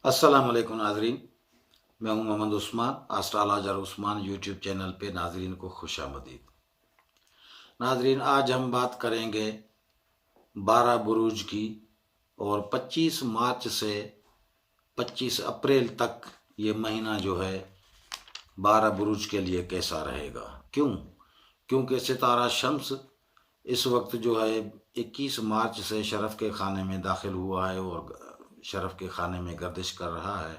السلام علیکم ناظرین، میں ہوں محمد عثمان، آسٹرالوجر عثمان یوٹیوب چینل پہ ناظرین کو خوش آمدید۔ ناظرین، آج ہم بات کریں گے 12 بروج کی، اور 25 مارچ سے 25 اپریل تک یہ مہینہ جو ہے 12 بروج کے لیے کیسا رہے گا۔ کیونکہ ستارہ شمس اس وقت جو ہے 21 مارچ سے شرف کے خانے میں داخل ہوا ہے اور شرف کے خانے میں گردش کر رہا ہے،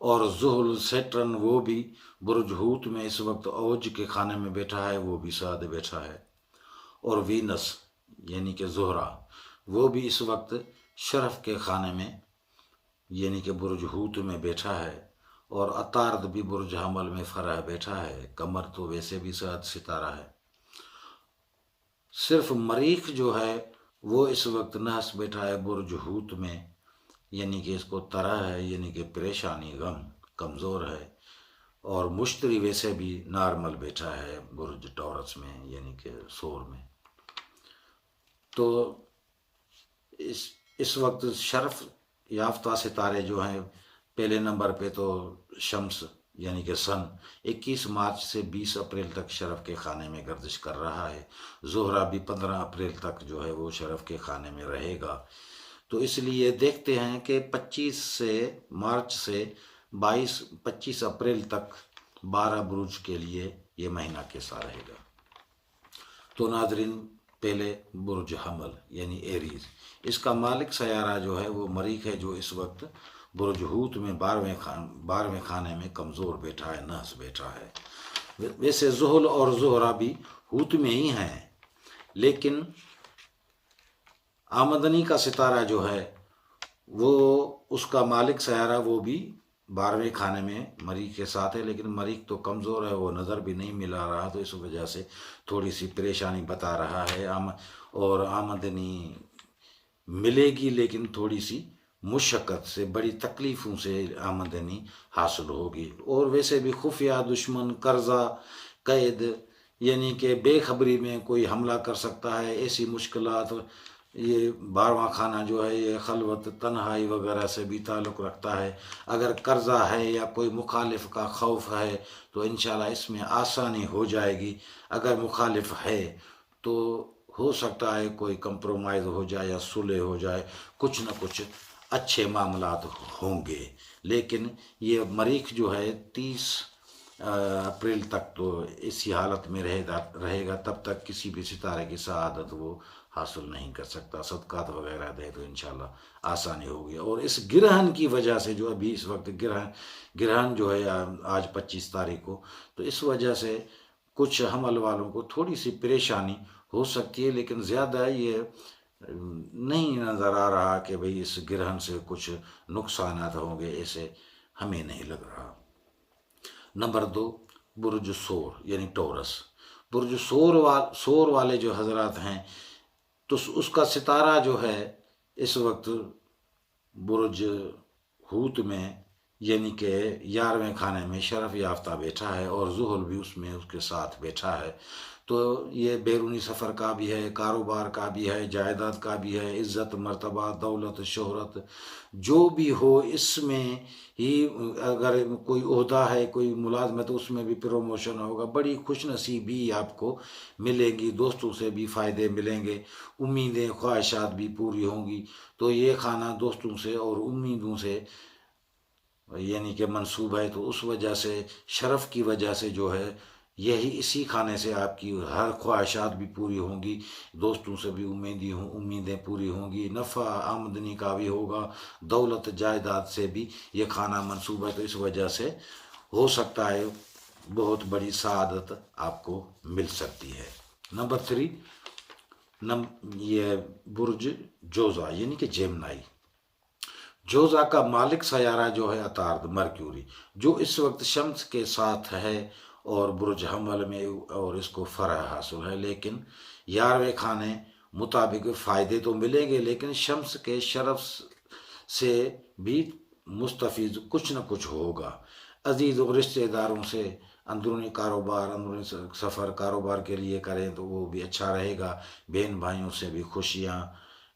اور زحل سیٹرن وہ بھی برج ہوت میں اس وقت اوج کے خانے میں بیٹھا ہے، وہ بھی ساتھ بیٹھا ہے، اور وینس یعنی کہ زہرہ وہ بھی اس وقت شرف کے خانے میں یعنی کہ برج ہوت میں بیٹھا ہے، اور عطارد بھی برج حمل میں فرح بیٹھا ہے۔ قمر تو ویسے بھی ساتھ ستارہ ہے، صرف مریخ جو ہے وہ اس وقت نحس بیٹھا ہے برج ہوت میں، یعنی کہ اس کو طرح ہے، یعنی کہ پریشانی غم کمزور ہے، اور مشتری ویسے بھی نارمل بیٹھا ہے برج ٹورس میں یعنی کہ سور میں۔ تو اس وقت شرف یافتہ ستارے جو ہیں، پہلے نمبر پہ تو شمس یعنی کہ سن 21 مارچ سے 20 اپریل تک شرف کے خانے میں گردش کر رہا ہے۔ زہرہ بھی 15 اپریل تک جو ہے وہ شرف کے خانے میں رہے گا۔ تو اس لیے دیکھتے ہیں کہ 25 مارچ سے 25 اپریل تک 12 بروج کے لیے یہ مہینہ کیسا رہے گا۔ تو ناظرین، پہلے برج حمل یعنی ایریز، اس کا مالک سیارہ جو ہے وہ مریخ ہے، جو اس وقت برج ہوت میں 12ویں خانے میں کمزور بیٹھا ہے، نحس بیٹھا ہے۔ ویسے زحل اور زہرہ بھی ہوت میں ہی ہیں، لیکن آمدنی کا ستارہ جو ہے وہ اس کا مالک سیارہ وہ بھی 12ویں خانے میں مریخ کے ساتھ ہے، لیکن مریخ تو کمزور ہے، وہ نظر بھی نہیں ملا رہا، تو اس وجہ سے تھوڑی سی پریشانی بتا رہا ہے، اور آمدنی ملے گی لیکن تھوڑی سی مشقت سے، بڑی تکلیفوں سے آمدنی حاصل ہوگی۔ اور ویسے بھی خفیہ دشمن، قرضہ، قید یعنی کہ بے خبری میں کوئی حملہ کر سکتا ہے، ایسی مشکلات۔ یہ 12واں خانہ جو ہے یہ خلوت، تنہائی وغیرہ سے بھی تعلق رکھتا ہے۔ اگر قرضہ ہے یا کوئی مخالف کا خوف ہے تو انشاءاللہ اس میں آسانی ہو جائے گی۔ اگر مخالف ہے تو ہو سکتا ہے کوئی کمپرومائز ہو جائے یا صلح ہو جائے، کچھ نہ کچھ اچھے معاملات ہوں گے۔ لیکن یہ مریخ جو ہے 30 اپریل تک تو اسی حالت میں رہے گا، تب تک کسی بھی ستارے کی سعادت وہ حاصل نہیں کر سکتا۔ صدقات وغیرہ دے تو انشاءاللہ آسانی ہوگی۔ اور اس گرہن کی وجہ سے جو ابھی اس وقت گرہن جو ہے آج 25 تاریخ کو، تو اس وجہ سے کچھ حمل والوں کو تھوڑی سی پریشانی ہو سکتی ہے، لیکن زیادہ یہ نہیں نظر آ رہا کہ بھئی اس گرہن سے کچھ نقصانات ہوں گے، ایسے ہمیں نہیں لگ رہا۔ نمبر 2، برج سور یعنی ٹورس۔ برج سور والے جو حضرات ہیں، تو اس کا ستارہ جو ہے اس وقت برج ہوت میں یعنی کہ 11ویں خانے میں شرف یافتہ بیٹھا ہے، اور زحل بھی اس میں اس کے ساتھ بیٹھا ہے۔ تو یہ بیرونی سفر کا بھی ہے، کاروبار کا بھی ہے، جائیداد کا بھی ہے، عزت مرتبہ دولت شہرت جو بھی ہو، اس میں ہی اگر کوئی عہدہ ہے، کوئی ملازمت، اس میں بھی پروموشن ہوگا، بڑی خوش نصیبی آپ کو ملے گی، دوستوں سے بھی فائدے ملیں گے، امیدیں خواہشات بھی پوری ہوں گی۔ تو یہ خانہ دوستوں سے اور امیدوں سے یعنی کہ منسوب ہے، تو اس وجہ سے شرف کی وجہ سے جو ہے یہی اسی خانے سے آپ کی ہر خواہشات بھی پوری ہوں گی، دوستوں سے بھی امیدیں پوری ہوں گی، نفع آمدنی کا بھی ہوگا، دولت جائیداد سے بھی یہ خانہ منسوب ہے، تو اس وجہ سے ہو سکتا ہے بہت بڑی سعادت آپ کو مل سکتی ہے۔ نمبر 3، یہ برج جوزا یعنی کہ جیمنائی۔ جوزا کا مالک سیارہ جو ہے عطارد مرکیوری، جو اس وقت شمس کے ساتھ ہے اور برج حمل میں، اور اس کو فرح حاصل ہے، لیکن 11ویں خانے مطابق فائدے تو ملیں گے، لیکن شمس کے شرف سے بھی مستفید کچھ نہ کچھ ہوگا۔ عزیز و رشتہ داروں سے اندرونی سفر کاروبار کے لیے کریں تو وہ بھی اچھا رہے گا۔ بہن بھائیوں سے بھی خوشیاں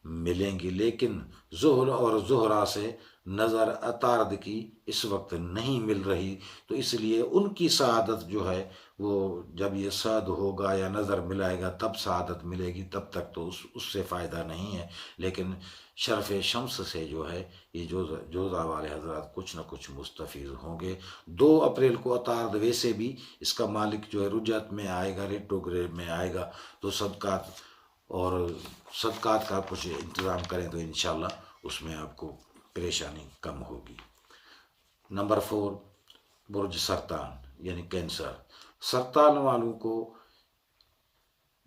ملیں گی، لیکن ظہر اور زہرا سے نظر عطارد کی اس وقت نہیں مل رہی، تو اس لیے ان کی سعادت جو ہے وہ جب یہ صاد ہوگا یا نظر ملائے گا تب سعادت ملے گی، تب تک تو اس سے فائدہ نہیں ہے۔ لیکن شرف شمس سے جو ہے یہ جوزہ والے حضرات کچھ نہ کچھ مستفیض ہوں گے۔ 2 اپریل کو عطارد ویسے بھی اس کا مالک جو ہے رجعت میں آئے گا، ریٹروگریڈ میں آئے گا، تو صدقات کا کچھ انتظام کریں تو انشاءاللہ اس میں آپ کو پریشانی کم ہوگی۔ نمبر 4، برج سرطان یعنی کینسر۔ سرطان والوں کو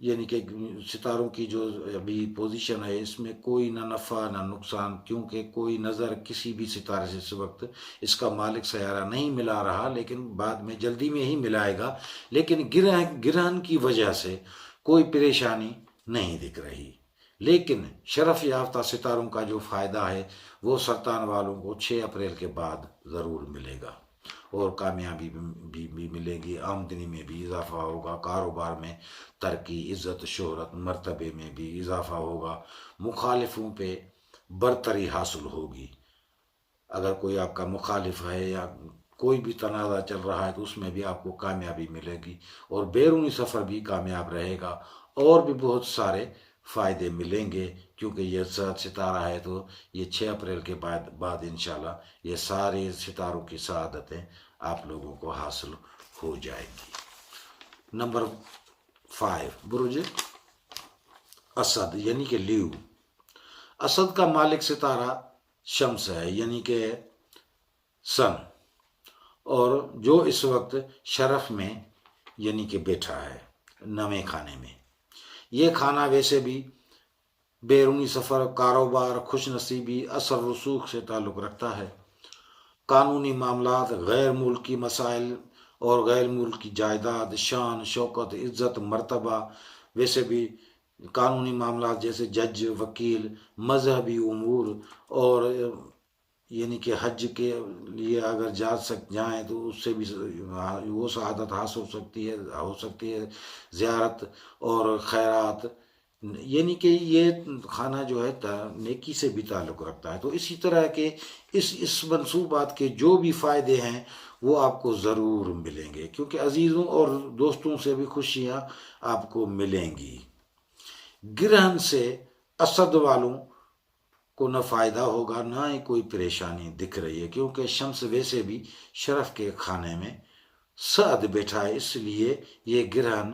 یعنی کہ ستاروں کی جو ابھی پوزیشن ہے اس میں کوئی نہ نفع نہ نقصان، کیونکہ کوئی نظر کسی بھی ستارے سے اس وقت اس کا مالک سیارہ نہیں ملا رہا، لیکن بعد میں جلدی میں ہی ملائے گا، لیکن گرہن کی وجہ سے کوئی پریشانی نہیں دکھ رہی۔ لیکن شرف یافتہ ستاروں کا جو فائدہ ہے وہ سرطان والوں کو 6 اپریل کے بعد ضرور ملے گا، اور کامیابی بھی ملے گی، آمدنی میں بھی اضافہ ہوگا، کاروبار میں ترقی، عزت شہرت مرتبے میں بھی اضافہ ہوگا، مخالفوں پہ برتری حاصل ہوگی۔ اگر کوئی آپ کا مخالف ہے یا کوئی بھی تنازع چل رہا ہے تو اس میں بھی آپ کو کامیابی ملے گی، اور بیرونی سفر بھی کامیاب رہے گا، اور بھی بہت سارے فائدے ملیں گے، کیونکہ یہ ستارہ ہے تو یہ 6 اپریل کے بعد انشاءاللہ یہ سارے ستاروں کی سعادتیں آپ لوگوں کو حاصل ہو جائیں گی۔ نمبر 5، برج اسد یعنی کہ لیو۔ اسد کا مالک ستارہ شمس ہے یعنی کہ سن، اور جو اس وقت شرف میں یعنی کہ بیٹھا ہے 9ویں خانے میں۔ یہ کھانا ویسے بھی بیرونی سفر، کاروبار، خوش نصیبی، اثر رسوخ سے تعلق رکھتا ہے۔ قانونی معاملات، غیر ملکی مسائل اور غیر ملکی جائیداد، شان شوکت عزت مرتبہ، ویسے بھی قانونی معاملات جیسے جج وکیل، مذہبی امور، اور یعنی کہ حج کے لیے اگر جائیں تو اس سے بھی وہ سعادت حاصل ہو سکتی ہے، زیارت اور خیرات، یعنی کہ یہ کھانا جو ہے نیکی سے بھی تعلق رکھتا ہے۔ تو اسی طرح کے اس منصوبات کے جو بھی فائدے ہیں وہ آپ کو ضرور ملیں گے، کیونکہ عزیزوں اور دوستوں سے بھی خوشیاں آپ کو ملیں گی۔ گرہن سے اسد والوں کو نہ فائدہ ہوگا نہ ہی کوئی پریشانی دکھ رہی ہے، کیونکہ شمس ویسے بھی شرف کے کھانے میں سعد بیٹھا ہے، اس لیے یہ گرہن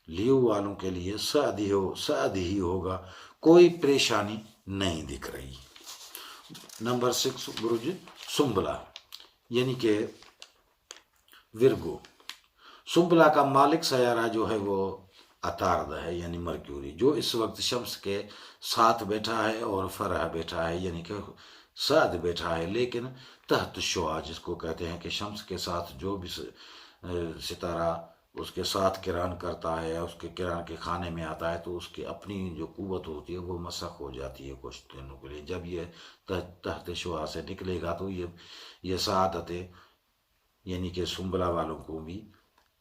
لیو والوں کے لیے سعد ہی ہوگا، کوئی پریشانی نہیں دکھ رہی۔ نمبر 6، برج سنبلا یعنی کہ ورگو۔ سنبلا کا مالک سیارہ جو ہے وہ عطارد ہے یعنی مرکیوری، جو اس وقت شمس کے ساتھ بیٹھا ہے اور فرح بیٹھا ہے یعنی کہ سعد بیٹھا ہے، لیکن تحت شعاع جس کو کہتے ہیں کہ شمس کے ساتھ جو بھی ستارہ اس کے ساتھ کران کرتا ہے، اس کے کران کے خانے میں آتا ہے تو اس کی اپنی جو قوت ہوتی ہے وہ مسخ ہو جاتی ہے کچھ دنوں کے لیے۔ جب یہ تحت شعاع سے نکلے گا تو یہ سعادتیں یعنی کہ سنبلا والوں کو بھی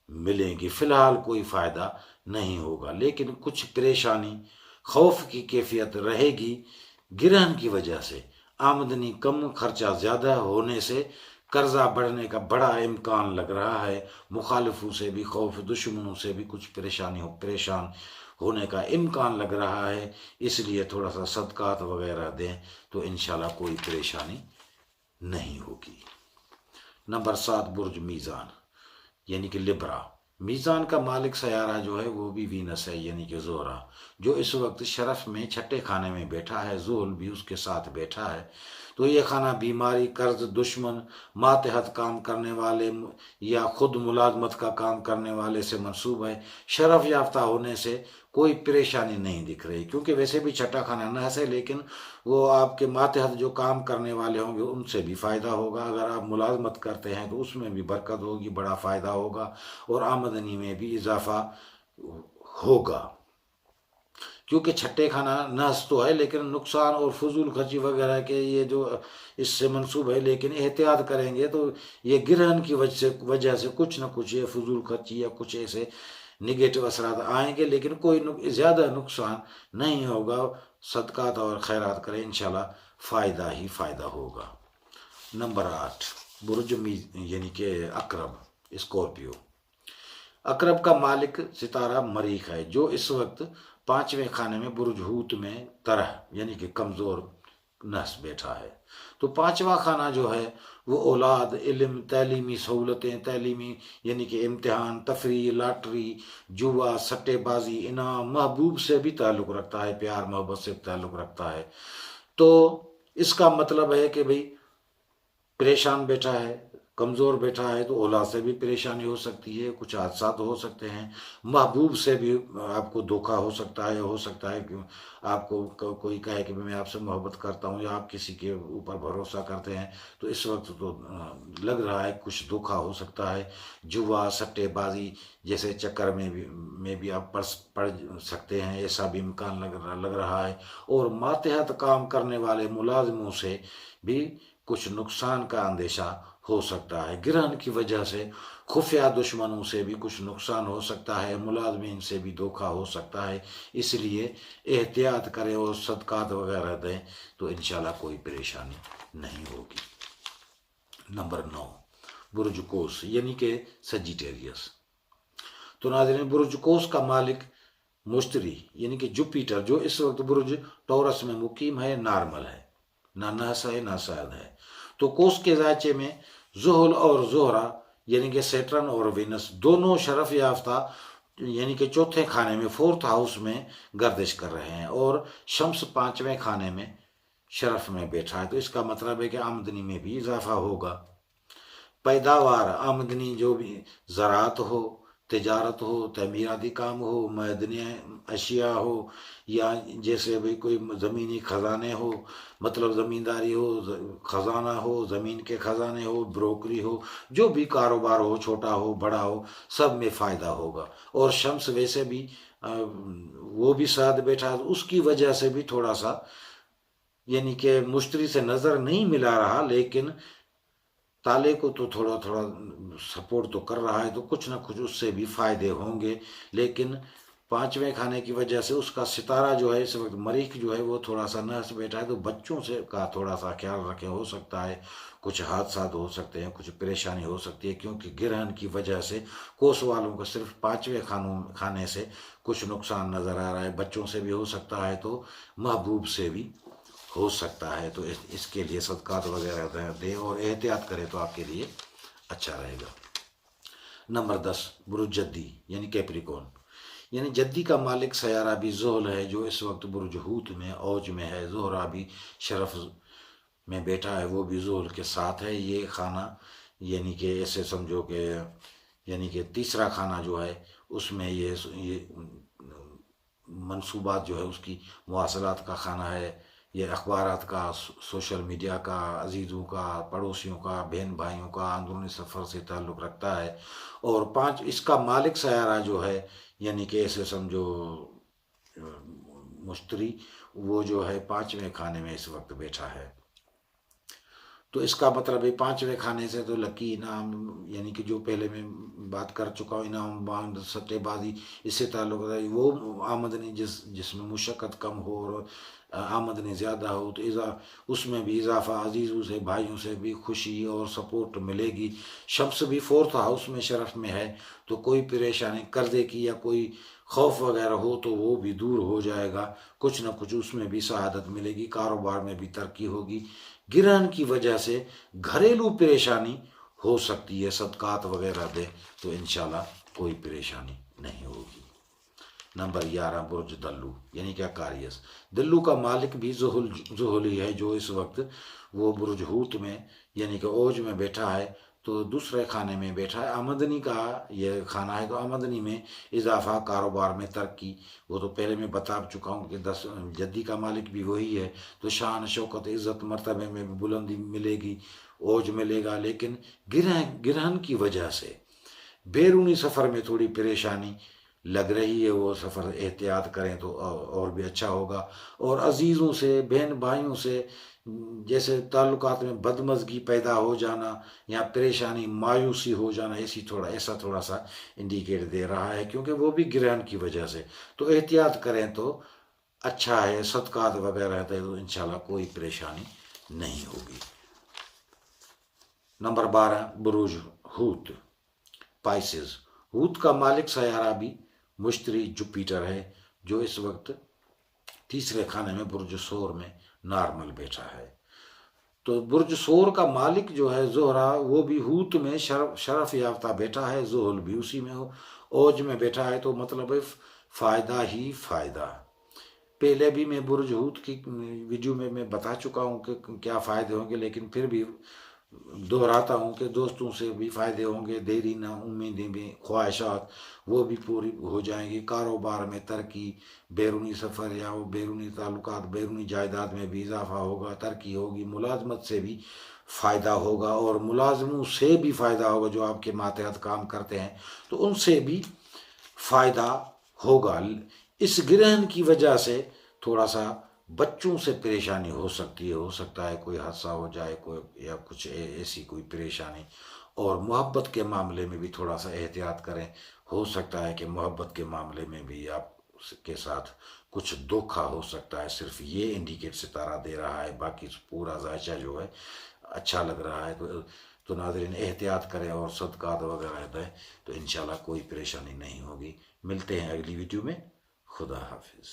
ملیں گی۔ فی الحال کوئی فائدہ نہیں ہوگا، لیکن کچھ پریشانی خوف کی کیفیت رہے گی گرہن کی وجہ سے، آمدنی کم خرچہ زیادہ ہونے سے قرضہ بڑھنے کا بڑا امکان لگ رہا ہے، مخالفوں سے بھی خوف، دشمنوں سے بھی کچھ پریشان ہونے کا امکان لگ رہا ہے، اس لیے تھوڑا سا صدقات وغیرہ دیں تو انشاءاللہ کوئی پریشانی نہیں ہوگی۔ نمبر 7، برج میزان یعنی کہ لبرا۔ میزان کا مالک سیارہ جو ہے وہ بھی وینس ہے یعنی کہ زہرہ، جو اس وقت شرف میں 6 خانے میں بیٹھا ہے، زحل بھی اس کے ساتھ بیٹھا ہے۔ تو یہ خانہ بیماری، قرض، دشمن، ماتحت کام کرنے والے یا خود ملازمت کا کام کرنے والے سے منسوب ہے۔ شرف یافتہ ہونے سے کوئی پریشانی نہیں دکھ رہی، کیونکہ ویسے بھی 6 خانہ نحس ہے، لیکن وہ آپ کے ماتحت جو کام کرنے والے ہوں گے ان سے بھی فائدہ ہوگا۔ اگر آپ ملازمت کرتے ہیں تو اس میں بھی برکت ہوگی، بڑا فائدہ ہوگا، اور آمدنی میں بھی اضافہ ہوگا، کیونکہ 6 خانہ نحس تو ہے لیکن نقصان اور فضول خرچی وغیرہ کے یہ جو اس سے منسوب ہے، لیکن احتیاط کریں گے تو یہ گرہن کی وجہ سے کچھ نہ کچھ یہ فضول خرچی یا کچھ ایسے نگیٹو اثرات آئیں گے لیکن کوئی زیادہ نقصان نہیں ہوگا. صدقات اور خیرات کریں انشاءاللہ فائدہ ہی فائدہ ہوگا. نمبر 8 برج یعنی کہ عقرب اسکارپیو. عقرب کا مالک ستارہ مریخ ہے جو اس وقت 5ویں خانے میں برج حوت میں طرح یعنی کہ کمزور نحس بیٹھا ہے. تو 5واں خانہ جو ہے وہ اولاد، علم، تعلیمی سہولتیں، تعلیمی یعنی کہ امتحان، تفریح، لاٹری، جوا، سٹے بازی، انعام، محبوب سے بھی تعلق رکھتا ہے، پیار محبت سے تعلق رکھتا ہے. تو اس کا مطلب ہے کہ بھئی پریشان بیٹھا ہے، کمزور بیٹھا ہے تو اولاد سے بھی پریشانی ہو سکتی ہے، کچھ حادثات ہو سکتے ہیں، محبوب سے بھی آپ کو دھوکا ہو سکتا ہے کہ آپ کو کوئی کہے کہ میں آپ سے محبت کرتا ہوں یا آپ کسی کے اوپر بھروسہ کرتے ہیں تو اس وقت تو لگ رہا ہے کچھ دھوکا ہو سکتا ہے. جوا، سٹے بازی جیسے چکر میں بھی آپ پڑ سکتے ہیں، ایسا بھی امکان لگ رہا ہے. اور ماتحت کام کرنے والے ملازموں سے بھی کچھ نقصان کا اندیشہ ہو سکتا ہے. گرہن کی وجہ سے خفیہ دشمنوں سے بھی کچھ نقصان ہو سکتا ہے، ملازمین سے بھی دھوکا ہو سکتا ہے. اس لیے احتیاط کریں اور صدقات وغیرہ دیں تو انشاءاللہ کوئی پریشانی نہیں ہوگی. نمبر 9 برج قوس یعنی کہ سجیٹیریس. تو ناظرین برج قوس کا مالک مشتری یعنی کہ جوپیٹر جو اس وقت برج ٹورس میں مقیم ہے نارمل ہے، نہ نحس ہے نہ سائد ہے. تو قوس کے ذائچے میں زحل اور زہرہ یعنی کہ سیٹرن اور وینس دونوں شرف یافتہ یعنی کہ چوتھے خانے میں 4تھ ہاؤس میں گردش کر رہے ہیں اور شمس 5ویں خانے میں شرف میں بیٹھا ہے. تو اس کا مطلب ہے کہ آمدنی میں بھی اضافہ ہوگا. پیداوار آمدنی جو بھی زراعت ہو، تجارت ہو، تعمیراتی کام ہو، معدنی اشیاء ہو یا جیسے بھی کوئی زمینی خزانے ہو، مطلب زمینداری ہو، خزانہ ہو، زمین کے خزانے ہو، بروکری ہو، جو بھی کاروبار ہو چھوٹا ہو بڑا ہو سب میں فائدہ ہوگا. اور شمس ویسے بھی وہ بھی ساتھ بیٹھا اس کی وجہ سے بھی تھوڑا سا یعنی کہ مشتری سے نظر نہیں ملا رہا لیکن تالے کو تو تھوڑا تھوڑا سپورٹ تو کر رہا ہے تو کچھ نہ کچھ اس سے بھی فائدے ہوں گے. لیکن 5ویں خانے کی وجہ سے اس کا ستارہ جو ہے اس وقت مریخ جو ہے وہ تھوڑا سا نحس بیٹھا ہے تو بچوں سے کا تھوڑا سا خیال رکھیں. ہو سکتا ہے کچھ حادثات ہو سکتے ہیں، کچھ پریشانی ہو سکتی ہے کیونکہ گرہن کی وجہ سے قوس والوں کو صرف 5ویں خانے سے کچھ نقصان نظر آ رہا ہے. بچوں سے بھی ہو سکتا ہے تو محبوب سے بھی ہو سکتا ہے. تو اس کے لیے صدقات وغیرہ دیں اور احتیاط کریں تو آپ کے لیے اچھا رہے گا. نمبر 10 برج جدی یعنی کیپریکون. یعنی جدی کا مالک سیارہ بھی زحل ہے جو اس وقت برج حوت میں اوج میں ہے. زہرہ بھی شرف میں بیٹھا ہے، وہ بھی زحل کے ساتھ ہے. یہ خانہ یعنی کہ ایسے سمجھو کہ یعنی کہ تیسرا خانہ جو ہے اس میں یہ منصوبات جو ہے اس کی مواصلات کا خانہ ہے، یہ اخبارات کا، سوشل میڈیا کا، عزیزوں کا، پڑوسیوں کا، بہن بھائیوں کا، اندرونی سفر سے تعلق رکھتا ہے. اور 5 اس کا مالک سیارہ جو ہے یعنی کہ ایسے سمجھو مشتری وہ جو ہے 5ویں خانے میں اس وقت بیٹھا ہے. تو اس کا مطلب ہے 5ویں خانے سے تو لکی انعام یعنی کہ جو پہلے میں بات کر چکا ہوں انعام بانڈ سٹے بازی اس سے تعلق ہے. وہ آمدنی جس میں مشقت کم ہو اور آمدنی زیادہ ہو تو اس میں بھی اضافہ، عزیزوں سے بھائیوں سے بھی خوشی اور سپورٹ ملے گی. شمس بھی 4تھ ہاؤس میں شرف میں ہے تو کوئی پریشانی قرضے کی یا کوئی خوف وغیرہ ہو تو وہ بھی دور ہو جائے گا. کچھ نہ کچھ اس میں بھی سعادت ملے گی، کاروبار میں بھی ترقی ہوگی. گرہن کی وجہ سے گھریلو پریشانی ہو سکتی ہے، صدقات وغیرہ دے تو انشاءاللہ کوئی پریشانی نہیں ہوگی. نمبر 11 برج دلو یعنی کہ اکاریس. دلو کا مالک بھی زحل ہی ہے جو اس وقت وہ برج حوت میں یعنی کہ اوج میں بیٹھا ہے تو دوسرے خانے میں بیٹھا ہے. آمدنی کا یہ خانہ ہے تو آمدنی میں اضافہ، کاروبار میں ترقی. وہ تو پہلے میں بتا چکا ہوں کہ 10 جدی کا مالک بھی وہی ہے تو شان شوکت عزت مرتبے میں بلندی ملے گی، اوج ملے گا. لیکن گرہن کی وجہ سے بیرونی سفر میں تھوڑی پریشانی لگ رہی ہے وہ سفر احتیاط کریں تو اور بھی اچھا ہوگا. اور عزیزوں سے بہن بھائیوں سے جیسے تعلقات میں بدمزگی پیدا ہو جانا یا پریشانی مایوسی ہو جانا ایسا تھوڑا سا انڈیکیٹ دے رہا ہے، کیونکہ وہ بھی گرہن کی وجہ سے. تو احتیاط کریں تو اچھا ہے. صدقات وغیرہ ہے تو انشاءاللہ کوئی پریشانی نہیں ہوگی. نمبر 12 بروج ہوت پائسز. ہوت کا مالک سیارہ بھی مشتری جوپیٹر ہے جو اس وقت تیسرے خانے میں برج سور میں نارمل بیٹھا ہے. تو برج سور کا مالک جو ہے زہرا وہ بھی ہوت میں شرف یافتہ بیٹھا ہے، زحل بھی اسی میں اوج میں بیٹھا ہے. تو مطلب ہے فائدہ ہی فائدہ. پہلے بھی میں برج ہوت کی ویڈیو میں بتا چکا ہوں کہ کیا فائدے ہوں گے، لیکن پھر بھی دہراتا ہوں کہ دوستوں سے بھی فائدے ہوں گے، دیرینہ امیدیں بھی خواہشات وہ بھی پوری ہو جائیں گی. کاروبار میں ترقی، بیرونی سفر یا وہ بیرونی تعلقات، بیرونی جائیداد میں بھی اضافہ ہوگا، ترقی ہوگی. ملازمت سے بھی فائدہ ہوگا اور ملازموں سے بھی فائدہ ہوگا جو آپ کے ماتحت کام کرتے ہیں، تو ان سے بھی فائدہ ہوگا. اس گرہن کی وجہ سے تھوڑا سا بچوں سے پریشانی ہو سکتی ہے، ہو سکتا ہے کوئی حادثہ ہو جائے کوئی یا کچھ ایسی کوئی پریشانی. اور محبت کے معاملے میں بھی تھوڑا سا احتیاط کریں. ہو سکتا ہے کہ محبت کے معاملے میں بھی آپ کے ساتھ کچھ دھوکھا ہو سکتا ہے. صرف یہ انڈیکیٹ ستارہ دے رہا ہے، باقی پورا ذائچہ جو ہے اچھا لگ رہا ہے. تو ناظرین احتیاط کریں اور صدقات وغیرہ دیں تو انشاءاللہ کوئی پریشانی نہیں ہوگی. ملتے ہیں اگلی ویڈیو میں. خدا حافظ.